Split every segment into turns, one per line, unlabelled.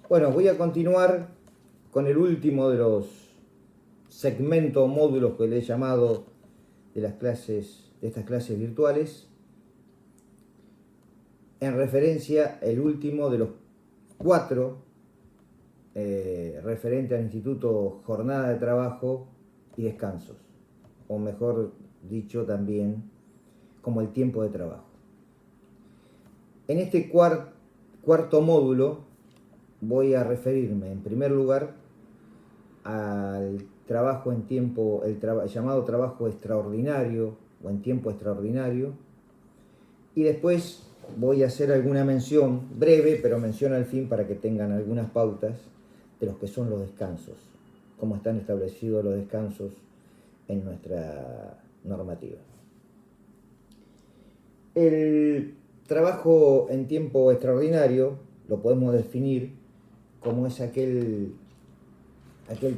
Bueno, voy a continuar con el último de los segmentos o módulos que le he llamado de estas clases virtuales, en referencia el último de los 4 referente al Instituto Jornada de Trabajo y Descansos, o mejor dicho también como el tiempo de trabajo. En este cuarto módulo voy a referirme en primer lugar al trabajo en tiempo, llamado trabajo extraordinario o en tiempo extraordinario, y después voy a hacer alguna mención breve, pero mención al fin para que tengan algunas pautas de los que son los descansos, cómo están establecidos los descansos en nuestra normativa. El trabajo en tiempo extraordinario lo podemos definir como es aquel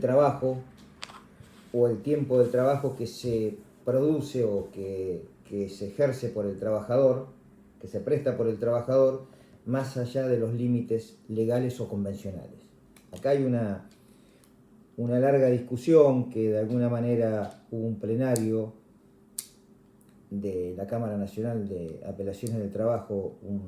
trabajo o el tiempo del trabajo que se produce o que se ejerce por el trabajador, que se presta por el trabajador, más allá de los límites legales o convencionales. Acá hay una larga discusión que de alguna manera hubo un plenario de la Cámara Nacional de Apelaciones del Trabajo, un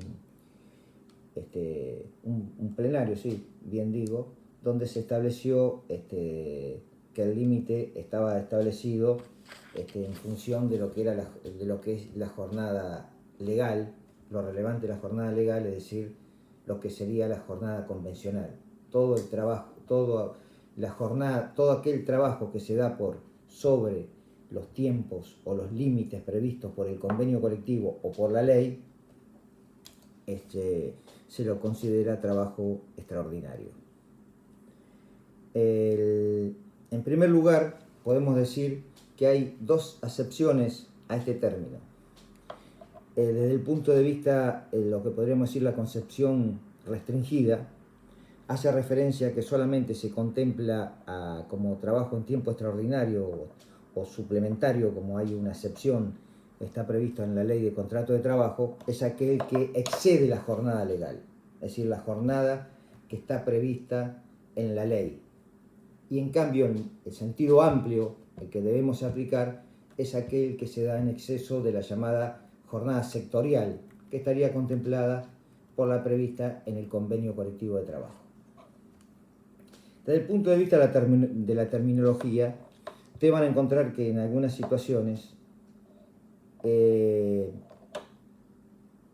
plenario, sí, bien digo, donde se estableció que el límite estaba establecido en función de lo que era de lo que es la jornada legal, lo relevante de la jornada legal, es decir, lo que sería la jornada convencional. Todo el trabajo, todo aquel trabajo que se da por sobre los tiempos o los límites previstos por el convenio colectivo o por la ley, se lo considera trabajo extraordinario. En primer lugar, podemos decir que hay dos acepciones a este término. Desde el punto de vista, lo que podríamos decir la concepción restringida, hace referencia a que solamente se contempla como trabajo en tiempo extraordinario o suplementario, como hay una acepción, está previsto en la ley de contrato de trabajo, es aquel que excede la jornada legal, es decir, la jornada que está prevista en la ley. Y en cambio, en el sentido amplio, el que debemos aplicar es aquel que se da en exceso de la llamada jornada sectorial, que estaría contemplada por la prevista en el convenio colectivo de trabajo. Desde el punto de vista de la terminología, ustedes van a encontrar que en algunas situaciones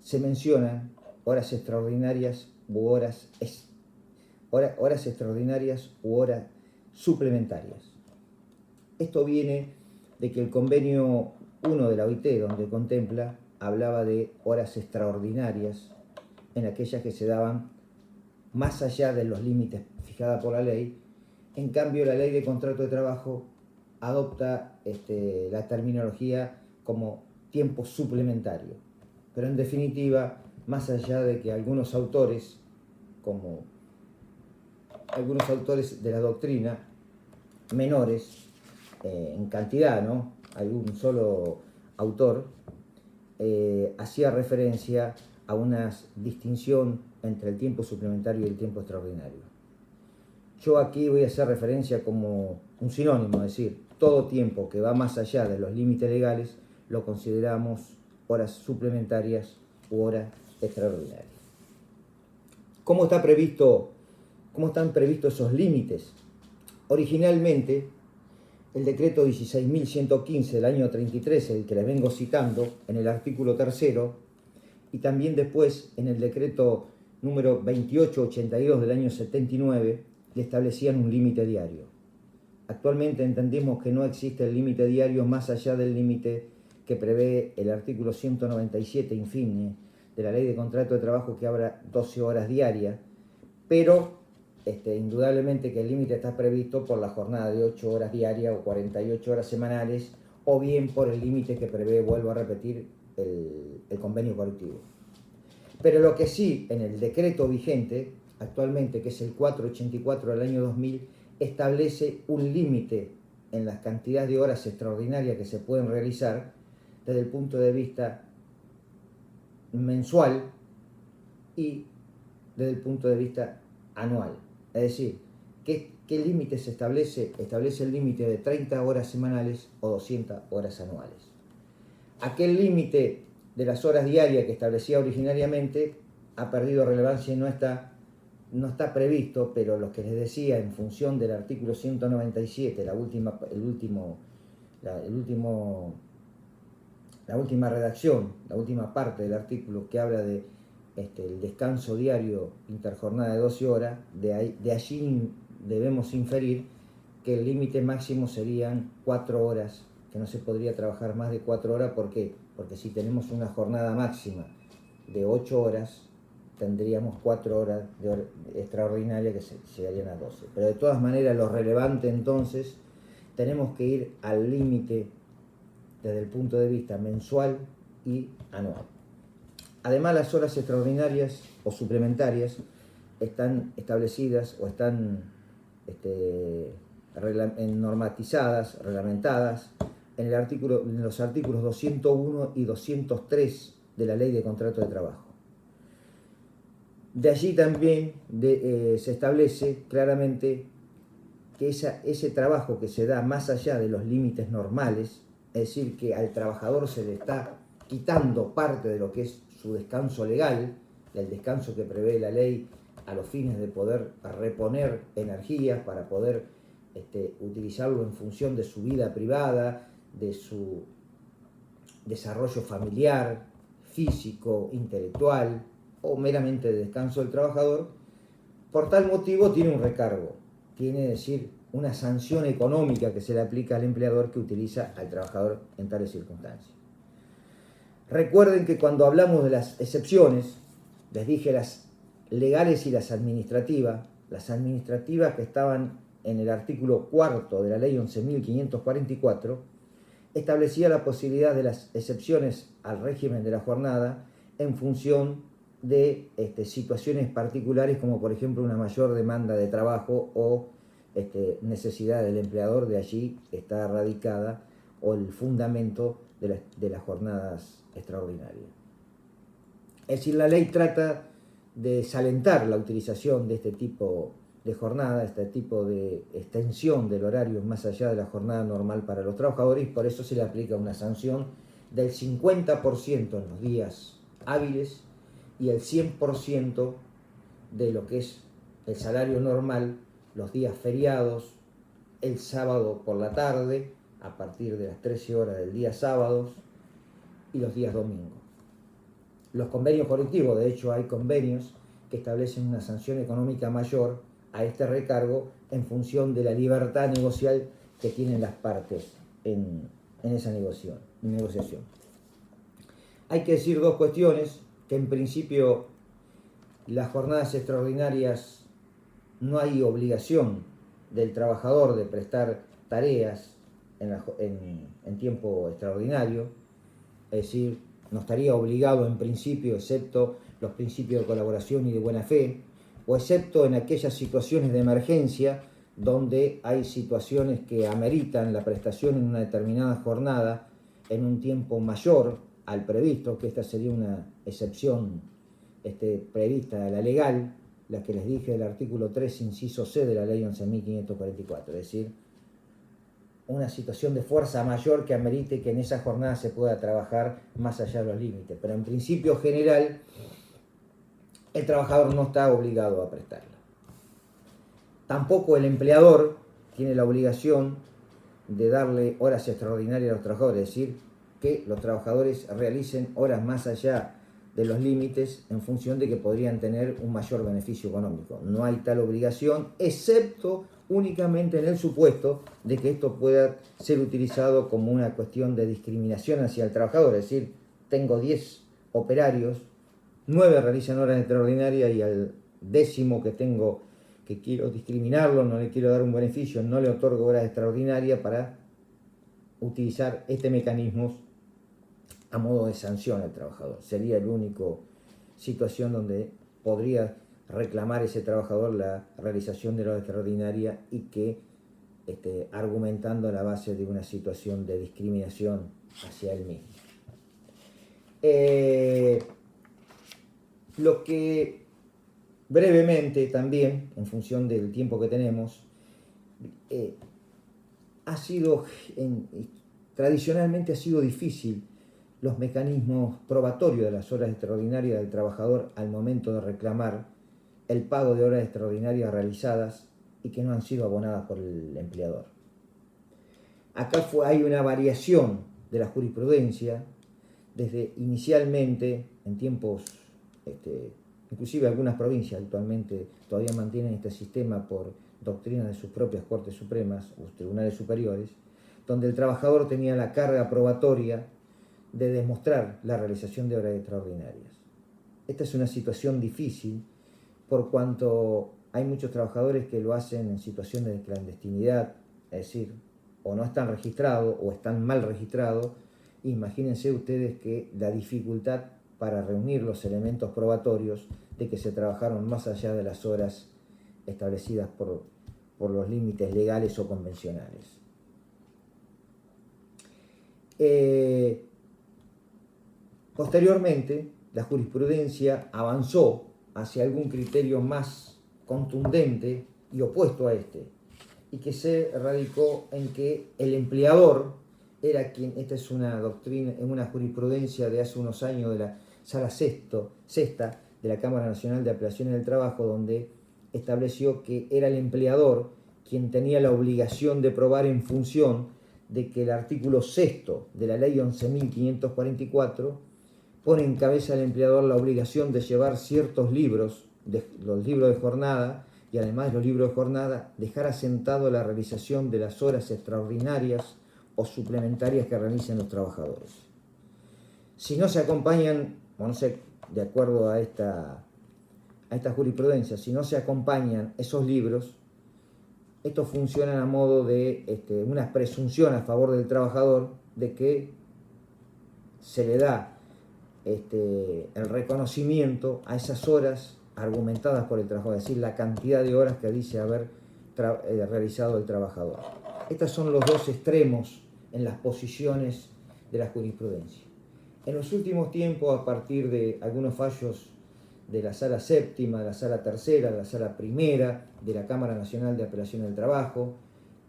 se mencionan horas extraordinarias u horas extraordinarias u horas suplementarias. Esto viene de que el convenio 1 de la OIT, donde contempla, hablaba de horas extraordinarias en aquellas que se daban más allá de los límites fijados por la ley. En cambio, la ley de contrato de trabajo adopta la terminología como tiempo suplementario. Pero en definitiva, más allá de que algunos autores, como algunos autores de la doctrina, menores en cantidad, ¿no? Hay un solo autor, hacía referencia a una distinción entre el tiempo suplementario y el tiempo extraordinario. Yo aquí voy a hacer referencia como un sinónimo, es decir, todo tiempo que va más allá de los límites legales lo consideramos horas suplementarias u horas extraordinarias. ¿Cómo están previstos esos límites? Originalmente, el decreto 16.115 del año 33, el que les vengo citando, en el artículo 3, y también después en el decreto número 2882 del año 79, le establecían un límite diario. Actualmente entendemos que no existe el límite diario más allá del límite que prevé el artículo 197 infine de la Ley de Contrato de Trabajo, que habla 12 horas diarias, pero indudablemente que el límite está previsto por la jornada de 8 horas diarias o 48 horas semanales, o bien por el límite que prevé, vuelvo a repetir, el convenio colectivo. Pero lo que sí, en el decreto vigente actualmente, que es el 484 del año 2000, establece un límite en las cantidades de horas extraordinarias que se pueden realizar desde el punto de vista mensual y desde el punto de vista anual. Es decir, ¿qué límite se establece? Establece el límite de 30 horas semanales o 200 horas anuales. Aquel límite de las horas diarias que establecía originariamente ha perdido relevancia y no está previsto, pero lo que les decía, en función del artículo 197, la última redacción, la última parte del artículo que habla de el descanso diario interjornada de 12 horas, de allí debemos inferir que el límite máximo serían 4 horas, que no se podría trabajar más de 4 horas. ¿Por qué? Porque si tenemos una jornada máxima de 8 horas, tendríamos 4 horas extraordinarias que se llegarían a 12. Pero de todas maneras, lo relevante entonces, tenemos que ir al límite desde el punto de vista mensual y anual. Además, las horas extraordinarias o suplementarias están establecidas o están normatizadas, reglamentadas en los artículos 201 y 203 de la Ley de Contrato de Trabajo. De allí también se establece claramente que ese trabajo que se da más allá de los límites normales, es decir, que al trabajador se le está quitando parte de lo que es su descanso legal, el descanso que prevé la ley a los fines de poder reponer energías para poder utilizarlo en función de su vida privada, de su desarrollo familiar, físico, intelectual o meramente de descanso del trabajador. Por tal motivo tiene un recargo, tiene, es decir, una sanción económica que se le aplica al empleador que utiliza al trabajador en tales circunstancias. Recuerden que cuando hablamos de las excepciones, les dije las legales y las administrativas que estaban en el artículo 4 de la ley 11.544, establecía la posibilidad de las excepciones al régimen de la jornada en función de situaciones particulares, como por ejemplo una mayor demanda de trabajo o necesidad del empleador. De allí está radicada o el fundamento de las jornadas extraordinarias. Es decir, la ley trata de desalentar la utilización de este tipo de jornada, este tipo de extensión del horario más allá de la jornada normal para los trabajadores, y por eso se le aplica una sanción del 50% en los días hábiles y el 100% de lo que es el salario normal los días feriados, el sábado por la tarde, a partir de las 13 horas del día sábados, y los días domingos. Los convenios colectivos, de hecho hay convenios que establecen una sanción económica mayor a este recargo en función de la libertad negocial que tienen las partes en esa negociación. Hay que decir dos cuestiones: que en principio las jornadas extraordinarias no hay obligación del trabajador de prestar tareas en tiempo extraordinario, es decir, no estaría obligado en principio, excepto los principios de colaboración y de buena fe, o excepto en aquellas situaciones de emergencia donde hay situaciones que ameritan la prestación en una determinada jornada en un tiempo mayor al previsto, que esta sería una excepción prevista a la legal, la que les dije del artículo 3, inciso C de la ley 11.544, es decir, una situación de fuerza mayor que amerite que en esa jornada se pueda trabajar más allá de los límites. Pero en principio general, el trabajador no está obligado a prestarla. Tampoco el empleador tiene la obligación de darle horas extraordinarias a los trabajadores, es decir, que los trabajadores realicen horas más allá de los límites en función de que podrían tener un mayor beneficio económico. No hay tal obligación, excepto únicamente en el supuesto de que esto pueda ser utilizado como una cuestión de discriminación hacia el trabajador. Es decir, tengo 10 operarios, 9 realizan horas extraordinarias y al 10º que quiero discriminarlo, no le quiero dar un beneficio, no le otorgo horas extraordinarias para utilizar este mecanismo a modo de sanción al trabajador. Sería la única situación donde podría reclamar ese trabajador la realización de la hora extraordinaria y que argumentando a la base de una situación de discriminación hacia él mismo. Lo que brevemente también, en función del tiempo que tenemos, tradicionalmente ha sido difícil los mecanismos probatorios de las horas extraordinarias del trabajador al momento de reclamar el pago de horas extraordinarias realizadas y que no han sido abonadas por el empleador. Acá hay una variación de la jurisprudencia desde inicialmente, en tiempos, inclusive algunas provincias actualmente todavía mantienen este sistema por doctrina de sus propias Cortes Supremas o tribunales superiores, donde el trabajador tenía la carga probatoria de demostrar la realización de horas extraordinarias. Esta es una situación difícil por cuanto hay muchos trabajadores que lo hacen en situaciones de clandestinidad, es decir, o no están registrados o están mal registrados. Imagínense ustedes que la dificultad para reunir los elementos probatorios de que se trabajaron más allá de las horas establecidas por los límites legales o convencionales. Posteriormente, la jurisprudencia avanzó hacia algún criterio más contundente y opuesto a este, y que se radicó en que el empleador era quien, esta es una doctrina, en una jurisprudencia de hace unos años de la Sala Sexta de la Cámara Nacional de Apelaciones del Trabajo, donde estableció que era el empleador quien tenía la obligación de probar en función de que el artículo 6 de la Ley 11.544 pone en cabeza al empleador la obligación de llevar ciertos libros, los libros de jornada, y además los libros de jornada, dejar asentado la realización de las horas extraordinarias o suplementarias que realicen los trabajadores. Si no se acompañan, o no sé, de acuerdo a esta jurisprudencia, si no se acompañan esos libros, estos funcionan a modo de una presunción a favor del trabajador de que se le da el reconocimiento a esas horas argumentadas por el trabajador, es decir, la cantidad de horas que dice haber realizado el trabajador. Estos son los dos extremos en las posiciones de la jurisprudencia. En los últimos tiempos, a partir de algunos fallos de la Sala Séptima, de la Sala Tercera, de la Sala Primera, de la Cámara Nacional de Apelaciones del Trabajo,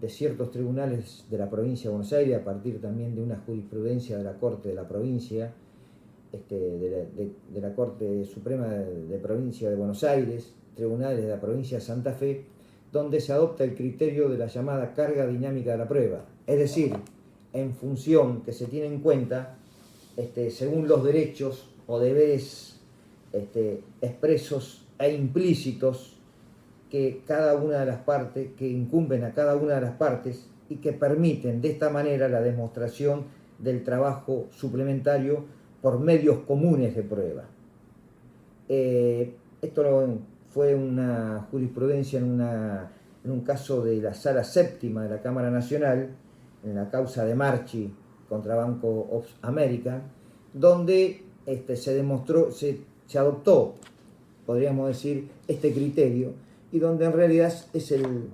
de ciertos tribunales de la provincia de Buenos Aires, a partir también de una jurisprudencia de la Corte de la provincia, de la Corte Suprema de Provincia de Buenos Aires, tribunales de la provincia de Santa Fe, donde se adopta el criterio de la llamada carga dinámica de la prueba, es decir, en función que se tiene en cuenta según los derechos o deberes expresos e implícitos que cada una de las partes, que incumben a cada una de las partes y que permiten de esta manera la demostración del trabajo suplementario por medios comunes de prueba. Esto fue una jurisprudencia en un caso de la Sala Séptima de la Cámara Nacional, en la causa de Marchi contra Banco of America, donde se adoptó, podríamos decir, este criterio, y donde en realidad es el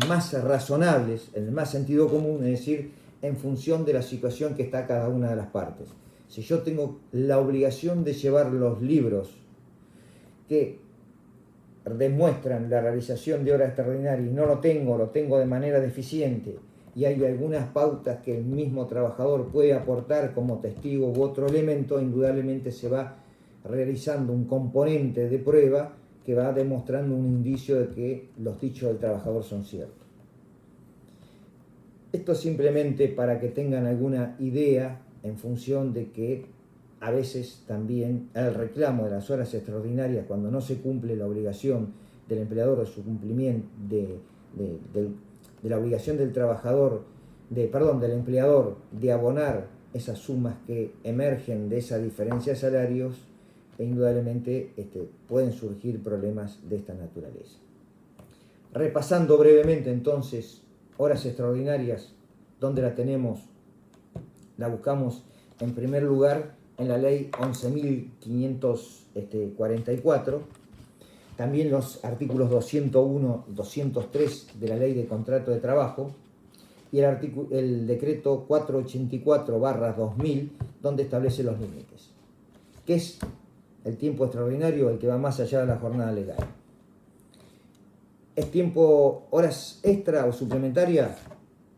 más razonable, el más sentido común, es decir, en función de la situación que está cada una de las partes. Si yo tengo la obligación de llevar los libros que demuestran la realización de horas extraordinarias y no lo tengo de manera deficiente, y hay algunas pautas que el mismo trabajador puede aportar como testigo u otro elemento, indudablemente se va realizando un componente de prueba que va demostrando un indicio de que los dichos del trabajador son ciertos. Esto simplemente para que tengan alguna idea en función de que a veces también el reclamo de las horas extraordinarias, cuando no se cumple la obligación del empleador de su cumplimiento, de la obligación del trabajador, del empleador de abonar esas sumas que emergen de esa diferencia de salarios, e indudablemente pueden surgir problemas de esta naturaleza. Repasando brevemente entonces, horas extraordinarias, ¿dónde la tenemos? La buscamos en primer lugar en la ley 11.544, también los artículos 201, 203 de la ley de contrato de trabajo y el decreto 484/2000, donde establece los límites, que es el tiempo extraordinario, el que va más allá de la jornada legal. ¿Es tiempo, horas extra o suplementarias?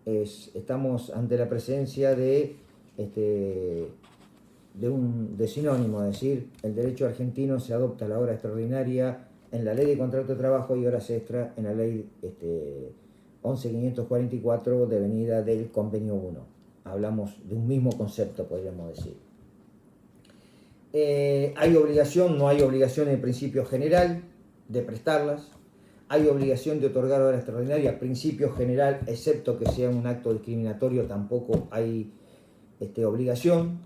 Estamos ante la presencia de sinónimo, es decir, el derecho argentino se adopta la hora extraordinaria en la ley de contrato de trabajo y horas extra en la ley 11.544 devenida del convenio 1. Hablamos de un mismo concepto, podríamos decir. ¿Hay obligación? No hay obligación en principio general de prestarlas. Hay obligación de otorgar hora extraordinaria, principio general, excepto que sea un acto discriminatorio, tampoco hay obligación.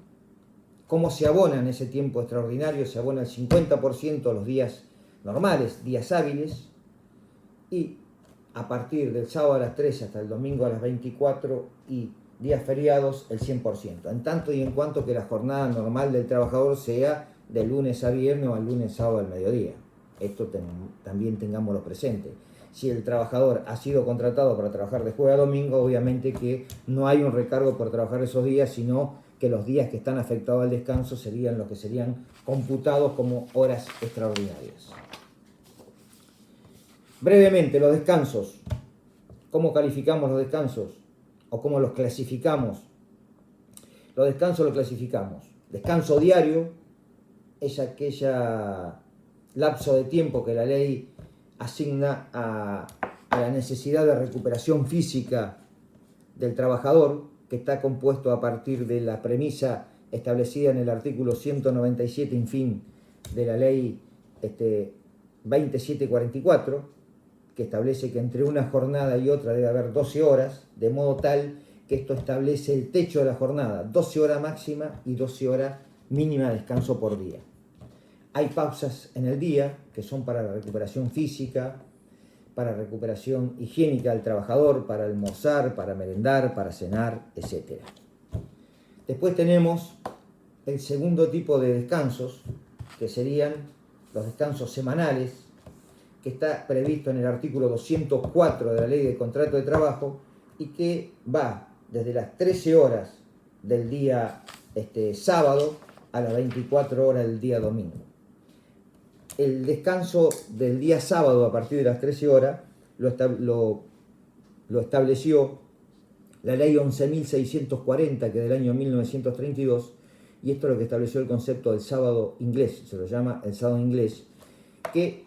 ¿Cómo se abona en ese tiempo extraordinario? Se abona el 50% los días normales, días hábiles, y a partir del sábado a las 13 hasta el domingo a las 24 y días feriados el 100%, en tanto y en cuanto que la jornada normal del trabajador sea de lunes a viernes o al lunes sábado al mediodía. Esto también tengámoslo presente. Si el trabajador ha sido contratado para trabajar de jueves a domingo, obviamente que no hay un recargo por trabajar esos días, sino que los días que están afectados al descanso serían los que serían computados como horas extraordinarias. Brevemente, los descansos. ¿Cómo calificamos los descansos? ¿O cómo los clasificamos? Los descansos los clasificamos. Descanso diario es aquella lapso de tiempo que la ley asigna a la necesidad de recuperación física del trabajador, que está compuesto a partir de la premisa establecida en el artículo 197, en fin, de la ley 2744, que establece que entre una jornada y otra debe haber 12 horas, de modo tal que esto establece el techo de la jornada, 12 horas máxima y 12 horas mínima de descanso por día. Hay pausas en el día que son para la recuperación física, para recuperación higiénica del trabajador, para almorzar, para merendar, para cenar, etc. Después tenemos el segundo tipo de descansos, que serían los descansos semanales, que está previsto en el artículo 204 de la Ley de Contrato de Trabajo y que va desde las 13 horas del día sábado a las 24 horas del día domingo. El descanso del día sábado a partir de las 13 horas lo estableció la Ley 11.640, que es del año 1932, y esto es lo que estableció el concepto del sábado inglés, se lo llama el sábado inglés, que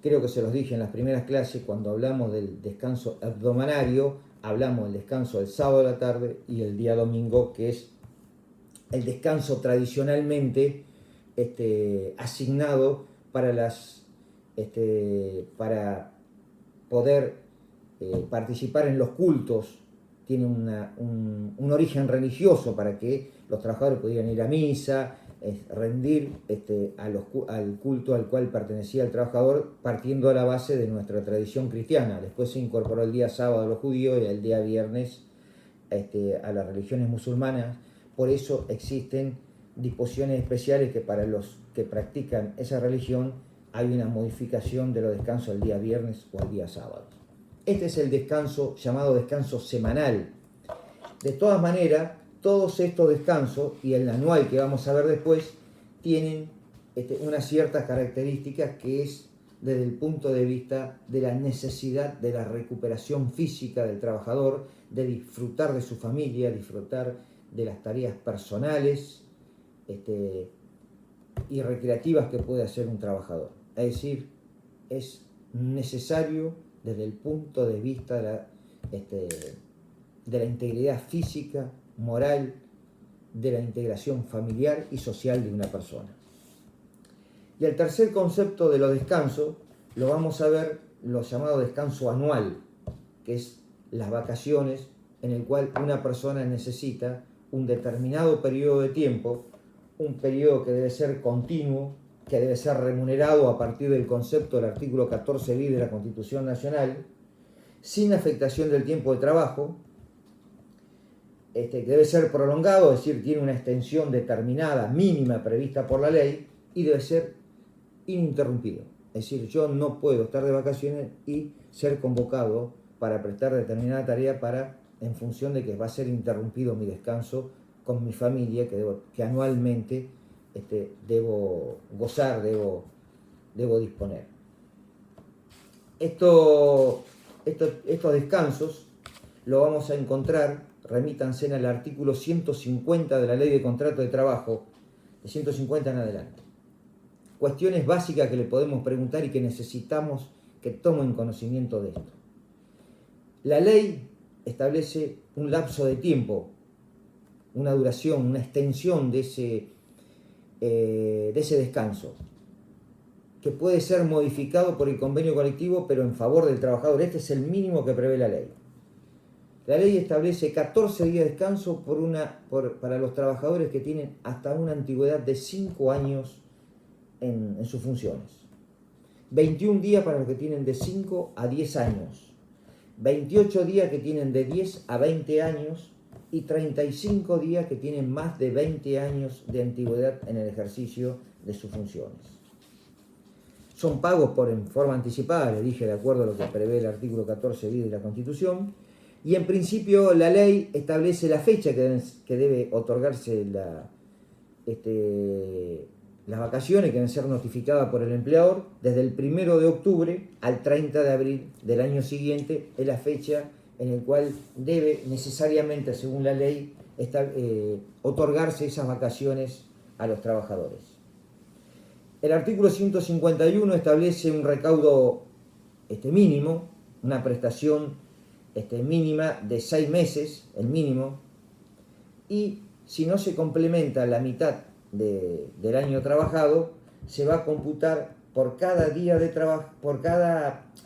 creo que se los dije en las primeras clases, cuando hablamos del descanso hebdomadario, hablamos del descanso del sábado a la tarde y el día domingo, que es el descanso tradicionalmente asignado para poder participar en los cultos. Tiene un origen religioso para que los trabajadores pudieran ir a misa, rendir al culto al cual pertenecía el trabajador, partiendo a la base de nuestra tradición cristiana. Después se incorporó el día sábado a los judíos y el día viernes a las religiones musulmanas. Por eso existen disposiciones especiales que para los que practican esa religión hay una modificación de los descansos el día viernes o el día sábado. Este es el descanso llamado descanso semanal. De todas maneras, todos estos descansos y el anual que vamos a ver después tienen unas ciertas características, que es desde el punto de vista de la necesidad de la recuperación física del trabajador, de disfrutar de su familia, disfrutar de las tareas personales y recreativas que puede hacer un trabajador. Es decir, es necesario desde el punto de vista de la integridad física, moral, de la integración familiar y social de una persona. Y el tercer concepto de los descansos lo vamos a ver, lo llamado descanso anual, que es las vacaciones, en el cual una persona necesita un determinado periodo de tiempo, un periodo que debe ser continuo, que debe ser remunerado a partir del concepto del artículo 14 bis de la Constitución Nacional, sin afectación del tiempo de trabajo, que debe ser prolongado, es decir, tiene una extensión determinada, mínima, prevista por la ley, y debe ser ininterrumpido. Es decir, yo no puedo estar de vacaciones y ser convocado para prestar determinada tarea en función de que va a ser interrumpido mi descanso con mi familia, que anualmente debo gozar, debo disponer. Estos descansos lo vamos a encontrar, remítanse al artículo 150 de la Ley de Contrato de Trabajo, de 150 en adelante. Cuestiones básicas que le podemos preguntar y que necesitamos que tomen conocimiento de esto. La ley establece un lapso de tiempo, una duración, una extensión de ese descanso, que puede ser modificado por el convenio colectivo, pero en favor del trabajador. Este es el mínimo que prevé la ley. La ley establece 14 días de descanso para los trabajadores que tienen hasta una antigüedad de 5 años en sus funciones. 21 días para los que tienen de 5 a 10 años. 28 días que tienen de 10 a 20 años y 35 días que tienen más de 20 años de antigüedad en el ejercicio de sus funciones. Son pagos en forma anticipada, les dije, de acuerdo a lo que prevé el artículo 14 bis de la Constitución, y en principio la ley establece la fecha que debe otorgarse las vacaciones, que deben ser notificadas por el empleador desde el 1 de octubre al 30 de abril del año siguiente, es la fecha en la cual debe necesariamente, según la ley, otorgarse esas vacaciones a los trabajadores. El artículo 151 establece un recaudo mínimo, una prestación mínima de 6 meses, el mínimo, y si no se complementa la mitad del año trabajado, se va a computar por cada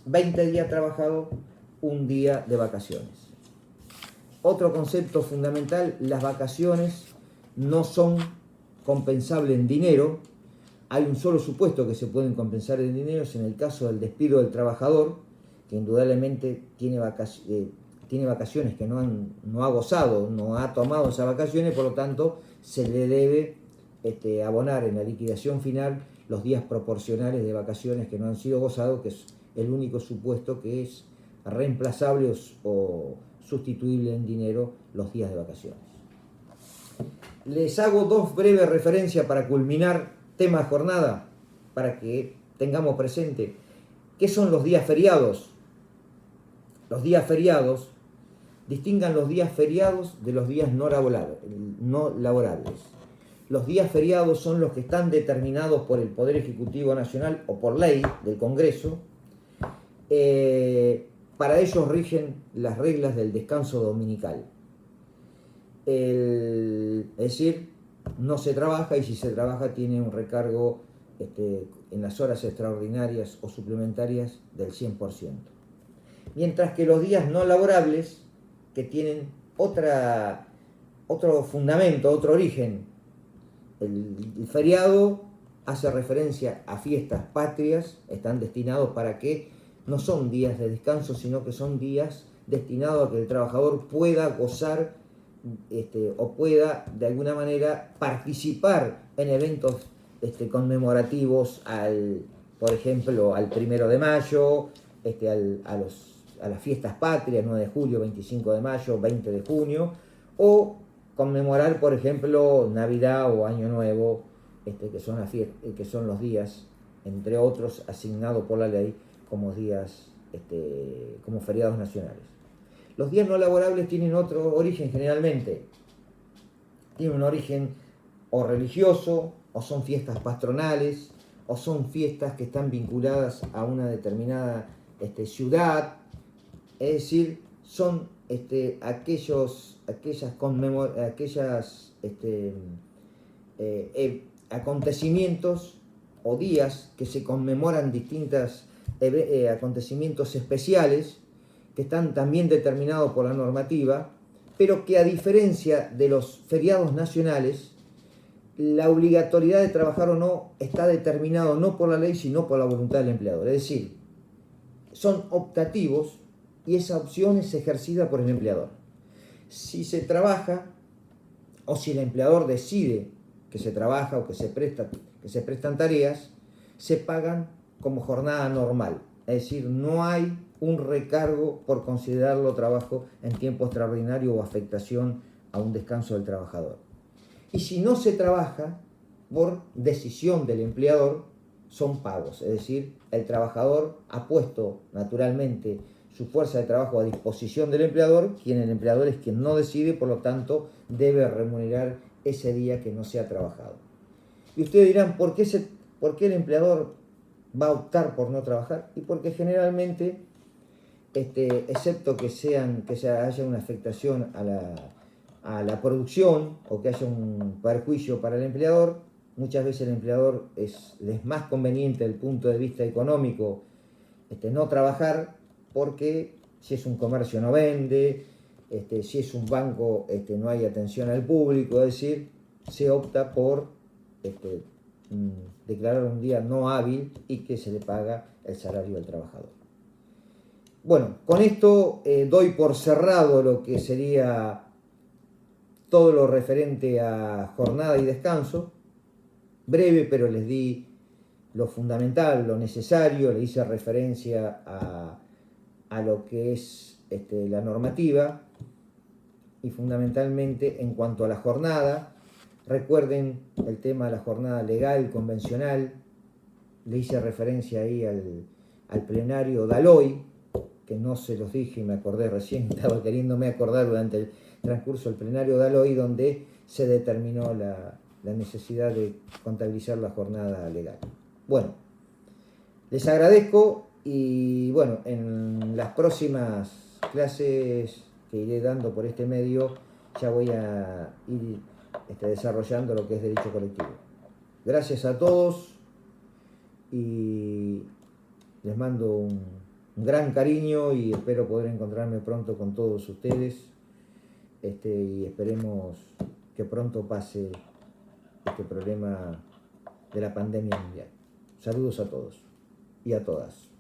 20 días trabajados, un día de vacaciones. Otro concepto fundamental: las vacaciones no son compensables en dinero. Hay un solo supuesto que se pueden compensar en dinero, es en el caso del despido del trabajador, que indudablemente tiene vacaciones que no ha gozado, no ha tomado esas vacaciones, por lo tanto se le debe abonar en la liquidación final los días proporcionales de vacaciones que no han sido gozados, que es el único supuesto que es reemplazable o sustituible en dinero, los días de vacaciones. Les hago 2 breves referencias para culminar tema de jornada, para que tengamos presente qué son los días feriados. Los días feriados, distingan los días feriados de los días no laborables. Los días feriados son los que están determinados por el Poder Ejecutivo Nacional o por ley del Congreso. Para ellos rigen las reglas del descanso dominical. Es decir, no se trabaja, y si se trabaja tiene un recargo en las horas extraordinarias o suplementarias del 100%. Mientras que los días no laborables, que tienen otro fundamento, otro origen, el feriado hace referencia a fiestas patrias, están destinados para que no son días de descanso, sino que son días destinados a que el trabajador pueda gozar o pueda de alguna manera participar en eventos conmemorativos por ejemplo, al 1 de mayo, a las fiestas patrias, 9 de julio, 25 de mayo, 20 de junio, o conmemorar, por ejemplo, Navidad o Año Nuevo, que son los días, entre otros, asignados por la ley como días, como feriados nacionales. Los días no laborables tienen otro origen generalmente. Tienen un origen o religioso, o son fiestas patronales, o son fiestas que están vinculadas a una determinada ciudad. Es decir, son aquellos acontecimientos o días que se conmemoran distintos acontecimientos especiales, que están también determinados por la normativa, pero que, a diferencia de los feriados nacionales, la obligatoriedad de trabajar o no está determinado no por la ley, sino por la voluntad del empleador. Es decir, son optativos y esa opción es ejercida por el empleador. Si se trabaja, o si el empleador decide que se trabaja o que se prestan tareas, se pagan como jornada normal. Es decir, no hay un recargo por considerarlo trabajo en tiempo extraordinario o afectación a un descanso del trabajador. Y si no se trabaja, por decisión del empleador, son pagos, es decir, el trabajador ha puesto naturalmente su fuerza de trabajo a disposición del empleador, quien el empleador es quien no decide, por lo tanto debe remunerar ese día que no se ha trabajado. Y ustedes dirán, ¿por qué el empleador va a optar por no trabajar? Y porque generalmente, excepto que haya una afectación a la producción o que haya un perjuicio para el empleador, muchas veces el empleador es más conveniente desde el punto de vista económico no trabajar, porque si es un comercio no vende, si es un banco no hay atención al público, es decir, se opta por declarar un día no hábil y que se le paga el salario del trabajador. Bueno, con esto doy por cerrado lo que sería todo lo referente a jornada y descanso. Breve, pero les di lo fundamental, lo necesario, le hice referencia a lo que es la normativa y fundamentalmente en cuanto a la jornada. Recuerden el tema de la jornada legal, convencional, le hice referencia ahí al plenario Daloy, que no se los dije y me acordé recién, estaba queriéndome acordar durante el transcurso del plenario Daloy, donde se determinó la necesidad de contabilizar la jornada legal. Bueno, les agradezco y bueno, en las próximas clases que iré dando por este medio ya voy a ir desarrollando lo que es derecho colectivo. Gracias a todos y les mando un gran cariño y espero poder encontrarme pronto con todos ustedes y esperemos que pronto pase este problema de la pandemia mundial. Saludos a todos y a todas.